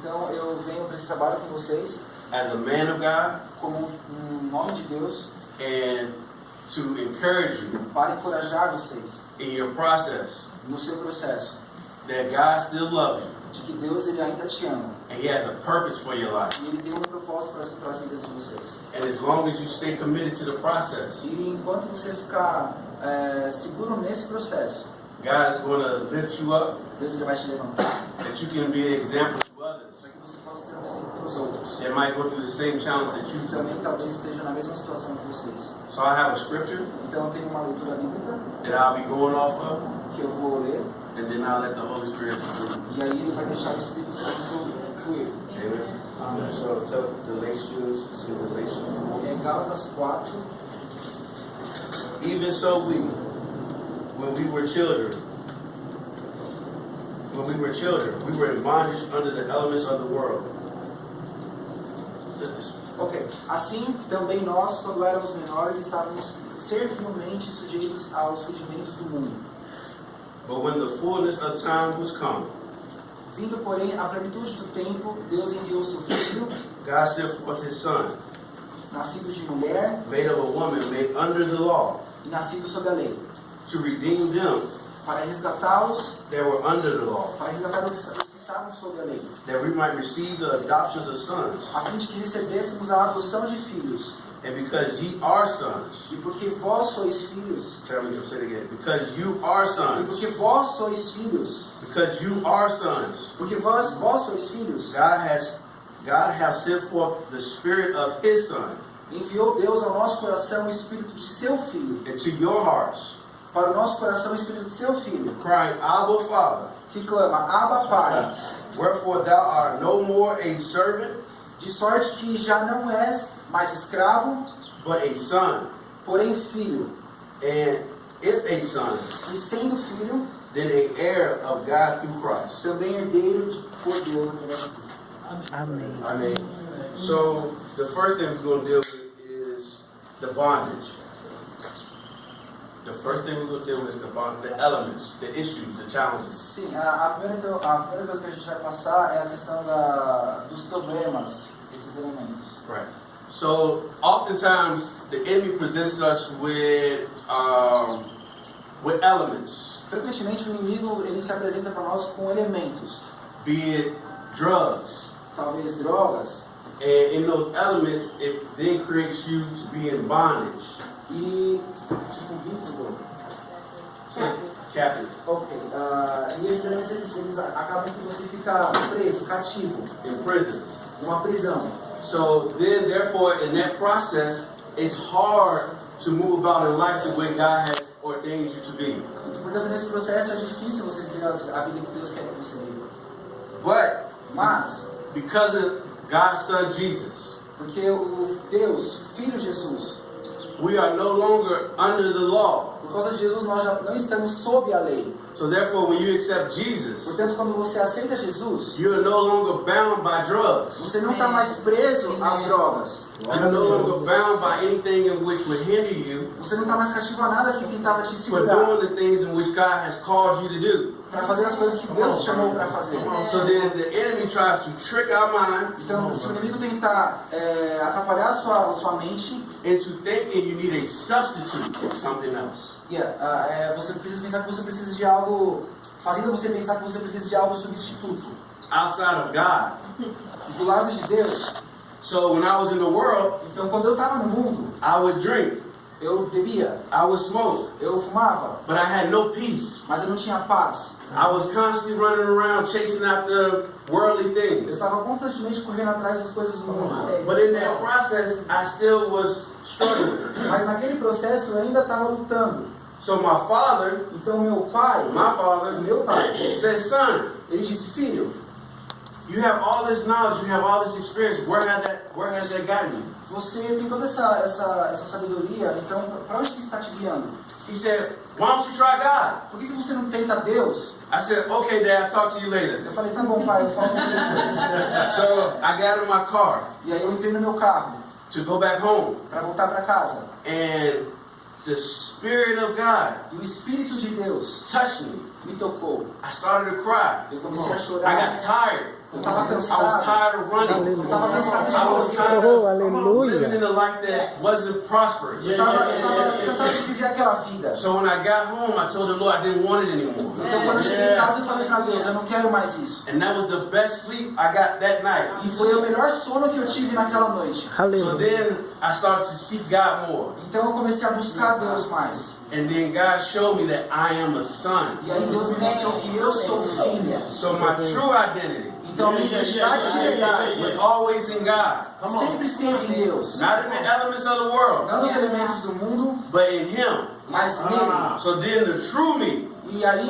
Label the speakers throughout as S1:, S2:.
S1: Então eu venho para esse trabalho com vocês
S2: as a man of God
S1: como homem de Deus
S2: and to encourage you
S1: para encorajar vocês
S2: in your process
S1: no seu processo,
S2: that God still loves you
S1: de que Deus ele ainda te ama
S2: and He has a purpose for your life.
S1: e Ele tem propósito para as vidas de vocês.
S2: And as long as you stay committed to the process,
S1: E enquanto você ficar seguro nesse processo,
S2: God is going to lift you up,
S1: Deus ele vai te levantar
S2: that you can be an example to others
S1: para que você possa ser um exemplo para os outros.
S2: that might go through the same challenge that you
S1: E
S2: do.
S1: também talvez estejam na mesma situação que vocês.
S2: So I have a scripture
S1: Então eu tenho uma leitura bíblica
S2: that I'll be going off of,
S1: que eu vou ler
S2: and then I'll let the Holy Spirit through.
S1: e aí ele vai deixar o Espírito Santo fluir.
S2: Amen. So tell Galatians 4.
S1: É Gálatas 4.
S2: Even so when we were children, we were in bondage under the elements of the world.
S1: Ok. Assim, também nós, quando éramos menores, estávamos servilmente sujeitos aos rudimentos do mundo.
S2: But when the fullness of time was come,
S1: Vindo, porém, a plenitude do tempo, Deus enviou seu Filho,
S2: God sent forth His Son,
S1: nascido de mulher
S2: made of a woman, made under the law,
S1: e nascido sob a lei,
S2: to redeem them
S1: para resgatá-los,
S2: that were under the law,
S1: para resgatar os que estavam sob a lei,
S2: that we might receive the adoptions of sons.
S1: a fim de que recebêssemos a adoção de filhos.
S2: And because ye are sons,
S1: E porque vós sois filhos,
S2: tell me to say it again. Because you are
S1: e
S2: sons,
S1: porque vós sois filhos,
S2: because you are sons,
S1: porque vós sois filhos,
S2: God has sent forth the Spirit of His Son
S1: enviou Deus ao nosso coração o Espírito de seu Filho,
S2: into your hearts,
S1: para o nosso coração o Espírito de seu Filho,
S2: crying, Abba, Father.
S1: que clama, Abba, Pai,
S2: Wherefore thou art no more a servant,
S1: de sorte que já não és mais escravo,
S2: but a son.
S1: porém filho,
S2: And if a son,
S1: e sendo filho,
S2: then a heir of God through Christ.
S1: também herdeiro por Deus através de Cristo.
S3: Amém.
S2: Amen. So the first thing we're going to deal with is the bondage. The first thing we're going to deal with is the elements, the issues, the challenges.
S1: Sim, a primeira coisa que a gente vai passar é a questão dos problemas, desses elementos.
S2: Right. So oftentimes the enemy presents us with elements,
S1: Frequentemente o inimigo ele se apresenta para nós com elementos,
S2: be it drugs,
S1: talvez drogas,
S2: and in those elements it then creates you to be in bondage.
S1: e tipo vínculo.
S2: Captive.
S1: Ok. E esses elementos eles acabam que você fica preso, cativo,
S2: In prison.
S1: numa prisão.
S2: So then, therefore, in that process, it's hard to move about in life the way God has ordained you to be.
S1: Portanto, nesse processo é difícil você viver a vida que Deus quer que você viva.
S2: But
S1: Mas,
S2: because of God's Son Jesus,
S1: porque o Deus, Filho Jesus,
S2: we are no longer under the law.
S1: por causa de Jesus nós já não estamos sob a lei.
S2: So therefore, when you accept Jesus,
S1: Portanto, quando você aceita Jesus,
S2: you are no longer bound by drugs.
S1: você não está mais preso às drogas.
S2: You are no longer bound by anything in which would hinder you
S1: Você não está mais cativo a nada que tentava te
S2: for
S1: segurar
S2: doing the things in which God has called you to do.
S1: para fazer as coisas que Deus te chamou para fazer.
S2: So then the enemy tries to trick our mind
S1: Então, se o inimigo tentar atrapalhar a sua mente,
S2: into thinking you need a substitute for something else.
S1: você precisa pensar que você precisa de algo, fazendo você pensar que você precisa de algo substituto.
S2: Outside of God.
S1: Do lado de Deus.
S2: So when I was in the world,
S1: Então, quando eu estava no mundo,
S2: I would drink,
S1: eu bebia,
S2: I would smoke,
S1: eu fumava,
S2: but I had no peace.
S1: mas eu não tinha paz.
S2: I was constantly running around chasing after worldly
S1: Eu
S2: things.
S1: estava constantemente correndo atrás das coisas do mundo.
S2: But in that process, I still was struggling.
S1: Mas naquele processo eu ainda estava lutando.
S2: So my father,
S1: Então, meu pai,
S2: meu pai, said, son,
S1: ele disse, filho,
S2: you have all this knowledge, you have all this experience. Where has that gotten you?
S1: você tem toda essa sabedoria, então para onde que está te guiando?
S2: He said, why don't you try God?
S1: Por que você não tenta Deus?
S2: I said, okay, Dad, I'll talk to you later.
S1: Eu falei, tá bom, pai, eu falo com você depois.
S2: So I got in my car
S1: E aí eu entrei no meu carro
S2: to go back home.
S1: para voltar para casa.
S2: And the Spirit of God
S1: E o Espírito de Deus
S2: touched me.
S1: me tocou.
S2: I started to cry.
S1: Eu comecei a
S2: I
S1: chorar.
S2: got tired.
S1: Eu estava
S2: I was
S1: cansado.
S2: tired of running.
S1: Eu estava cansado de
S2: I was
S1: correr.
S2: tired
S3: Oh,
S2: of living in
S3: aleluia.
S2: a life that wasn't prosperous.
S1: Eu estava cansado de viver aquela vida.
S2: So when I got home, I told the Lord I didn't want it anymore.
S1: Então quando eu cheguei em casa eu falei para Deus, eu não quero mais isso.
S2: And that was the best sleep I got that night.
S1: E foi o melhor sono que eu tive naquela noite.
S2: So
S3: Aleluia.
S2: then I started to seek God more.
S1: Então eu comecei a buscar Deus mais.
S2: And then God showed me that I am a son.
S1: E aí Deus me mostrou que eu sou filho.
S2: So my true identity
S1: Então minha identidade de verdade
S2: was always in God.
S1: sempre esteve em Deus.
S2: Not in the elements of the world,
S1: Não nos elementos do mundo,
S2: but in Him.
S1: mas nele.
S2: So then the true me
S1: E aí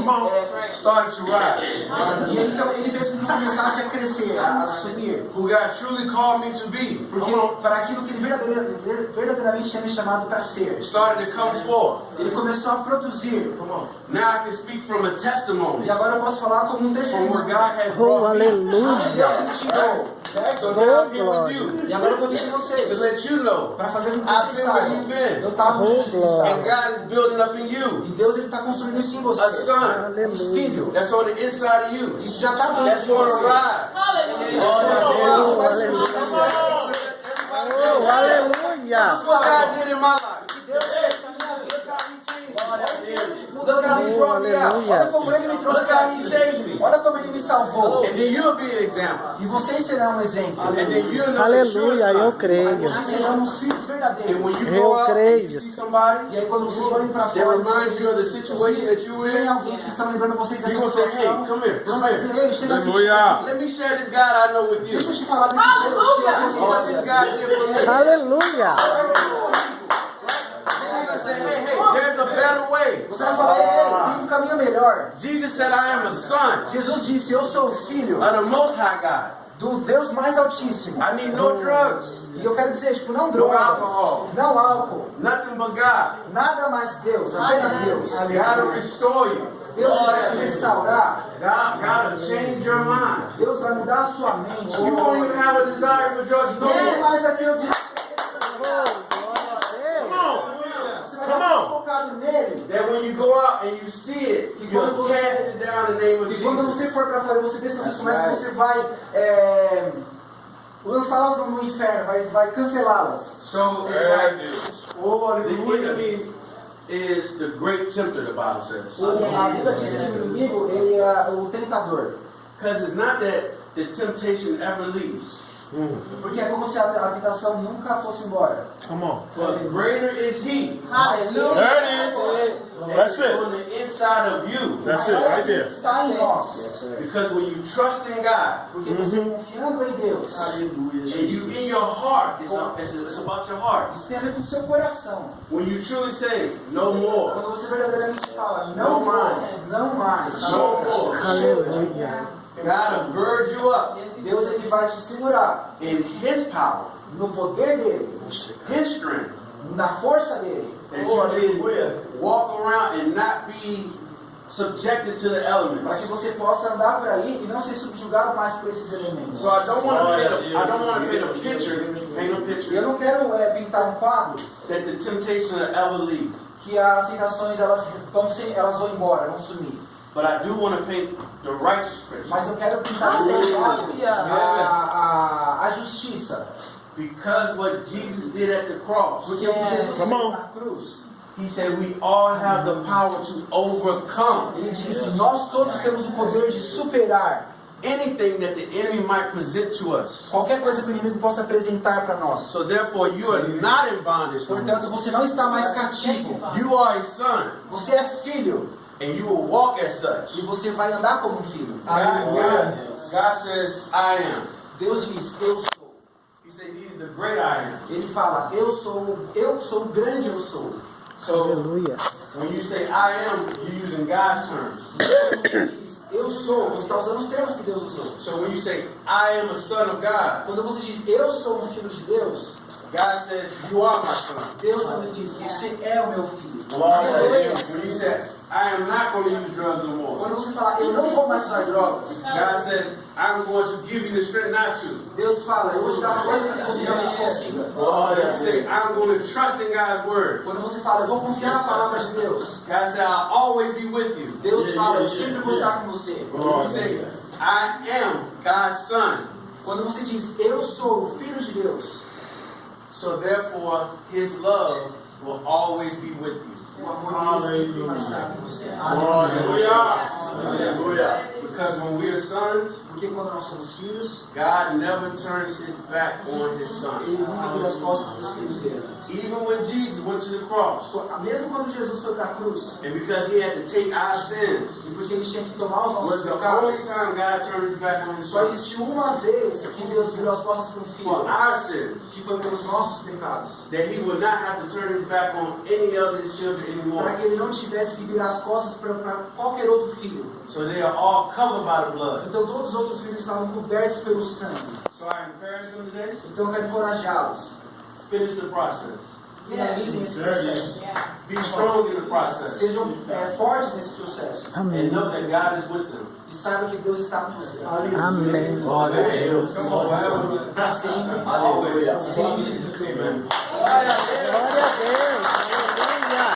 S2: started to rise.
S1: e ele fez com que eu começasse a crescer, a subir.
S2: Who God truly called me to be
S1: Porque para aquilo que ele verdadeiramente tinha me chamado para ser.
S2: started to come forth.
S1: Ele começou a produzir.
S2: Now I can speak from a testimony
S1: E agora eu posso falar como um
S2: from
S1: testemunho.
S2: where God has
S3: Oh,
S2: brought me.
S1: Onde Deus
S3: aleluia.
S1: me tirou, certo?
S2: So now I'm here with you
S1: E agora eu estou aqui com
S2: to
S1: vocês.
S2: let you know
S1: Para fazer com que
S2: I've
S1: vocês
S2: been where
S1: saibam.
S2: you've been.
S1: Eu estava onde
S3: Oh,
S1: vocês
S3: glória.
S2: And
S1: estavam.
S2: God is building up in you
S1: E Deus está construindo isso em você.
S2: a son
S1: Um filho.
S2: that's on the inside of you
S1: Isso já está dentro
S2: that's
S1: de
S2: going to
S1: você.
S2: rise.
S3: Oh, aleluia.
S2: Look what God did in my life.
S1: Deus fez na minha vida.
S2: Look how He brought me out.
S1: Olha como ele me trouxe
S2: Look how He saved me.
S1: Olha como ele me salvou.
S2: And then you'll be an example.
S1: E vocês serão um exemplo.
S2: And then you'll know that you're
S3: Aleluia,
S2: a
S3: eu
S2: son.
S3: creio.
S1: Vocês serão os filhos
S2: And
S1: verdadeiros.
S2: when you
S3: Eu
S2: go out and
S3: creio.
S2: you see somebody
S1: E aí quando vocês forem para
S2: that
S1: fora,
S2: reminds you of the situation that you were
S1: tem
S2: in,
S1: alguém que está lembrando vocês dessa
S2: you will say, hey,
S1: situação.
S2: come here,
S1: Você
S2: come
S1: vai
S2: here.
S1: dizer, ei, chega aqui.
S4: Aleluia.
S2: Let me share this God I know with
S1: Deixa eu
S2: you.
S1: te falar desse Deus que eu
S2: See what this
S1: conheço.
S2: God did for me.
S3: Aleluia.
S2: I said, hey, there's a better way.
S1: Você vai falar, ei, tem um caminho melhor.
S2: Jesus said, I am a son
S1: Jesus disse, eu sou filho
S2: of the Most High God.
S1: do Deus mais altíssimo.
S2: I need no drugs,
S1: E eu quero dizer, tipo, não
S2: no
S1: drogas,
S2: alcohol,
S1: não álcool,
S2: nothing but God.
S1: nada mais Deus, apenas Deus.
S2: God will restore you.
S1: Deus vai te restaurar.
S2: God will change your mind.
S1: Deus vai mudar a sua mente.
S2: You won't even have a desire for drugs no
S1: Não
S2: more.
S1: mais aquele de... Você vai estar focado nele.
S2: That when you go out and you see it, you'll cast it down in the name of
S1: E quando
S2: Jesus.
S1: você for para fora, você vê essas promessas, você vai lançá-las no inferno, vai cancelá-las.
S2: So it's like the enemy is the great tempter, the Bible says.
S1: A Bíblia diz que o inimigo, ele é o tentador.
S2: Because it's not that the temptation ever leaves.
S1: Porque é como se a tentação nunca fosse embora.
S4: Come on.
S2: But greater is He
S1: Mas ele
S4: There it is. That's
S2: that's
S4: it.
S2: on the inside of you.
S4: That's it right there.
S1: está em nós.
S2: Because when you trust in God,
S1: Porque você confiando em Deus,
S2: and you in your heart, it's about your heart.
S1: isso tem a ver com o seu coração.
S2: When you truly say, no more,
S1: Quando você verdadeiramente fala, não mais, não mais,
S2: no more,
S3: Aleluia.
S2: God will gird you up
S1: Deus ele vai te segurar
S2: in His power,
S1: no poder dele,
S2: His strength,
S1: na força dele,
S2: that you can walk around and not be subjected to the
S1: para
S2: elements.
S1: que você possa andar por aí e não ser subjugado mais por esses elementos.
S2: So I don't want to paint a picture
S1: Eu não quero pintar um quadro
S2: that the temptation will ever leave.
S1: que as tentações elas vão embora, vão sumir.
S2: But I do want to paint the righteous picture.
S1: Mas eu quero pintar esse quadro a justiça.
S2: Because what Jesus did at the cross,
S1: Porque o que Jesus fez
S4: Come on.
S1: na cruz,
S2: He said we all have the power to overcome
S1: ele disse, nós todos temos o poder de superar
S2: anything that the enemy might present to us.
S1: qualquer coisa que o inimigo possa apresentar para nós.
S2: So therefore you are not in bondage no more.
S1: Portanto, você não está mais cativo.
S2: You are a son,
S1: Você é filho
S2: and you will walk as such.
S1: e você vai andar como um filho.
S2: God says, I am.
S1: Deus diz, eu sou.
S2: He said he's the great I am.
S1: Ele fala, eu sou o grande eu sou.
S2: So
S3: Aleluia.
S2: when you say I am, you're using God's terms.
S1: Você diz, eu sou, você está usando os termos que Deus usou.
S2: So when you say I am a son of God,
S1: Quando você diz, eu sou um filho de Deus,
S2: God says you are my son.
S1: Deus também diz, você é o meu filho.
S2: When you say I am not going to use drugs no more,
S1: Quando você fala, eu não vou mais usar drogas,
S2: God says I'm going to give you the strength not to.
S1: Deus fala, eu vou te dar força para que você realmente consiga.
S2: You say I'm going to trust in God's word.
S1: Quando você fala, eu vou confiar na palavra de Deus,
S2: God said I'll always be with you.
S1: Deus fala, eu sempre vou estar com você.
S2: When you say I am God's son.
S1: Quando você diz, eu sou o Filho de Deus,
S2: So therefore, his love will always be with you.
S1: o amor dele sempre vai estar com você.
S2: Aleluia. Because when we are sons,
S1: Porque quando nós somos filhos,
S2: God never turns his back on his son.
S1: ele nunca vira as costas para os filhos dele.
S2: Even when Jesus went to the cross,
S1: Mesmo quando Jesus foi para a cruz,
S2: and because he had to take our sins,
S1: e porque ele tinha que tomar os
S2: was
S1: nossos
S2: the only
S1: pecados,
S2: time God turned his back on his
S1: só
S2: son.
S1: existiu uma vez que Deus virou as costas para um
S2: For
S1: filho,
S2: our sins,
S1: que foi pelos nossos pecados,
S2: that he would not have to turn his back on any of his children anymore.
S1: para que ele não tivesse que virar as costas para qualquer outro filho.
S2: So they are all covered by the blood.
S1: Então todos os outros filhos estavam cobertos pelo sangue.
S2: So I encourage them today,
S1: Então eu quero encorajá-los.
S2: finish the process.
S1: Finalizem esse processo.
S2: Be strong in the process.
S1: Sejam fortes nesse processo.
S2: And know that God is with them.
S1: E saibam que Deus está com você.
S3: Amém. Glória a Deus.
S2: Forever,
S1: Para sempre.
S2: always.
S1: Sempre.
S2: Amen.
S1: Glória a Deus.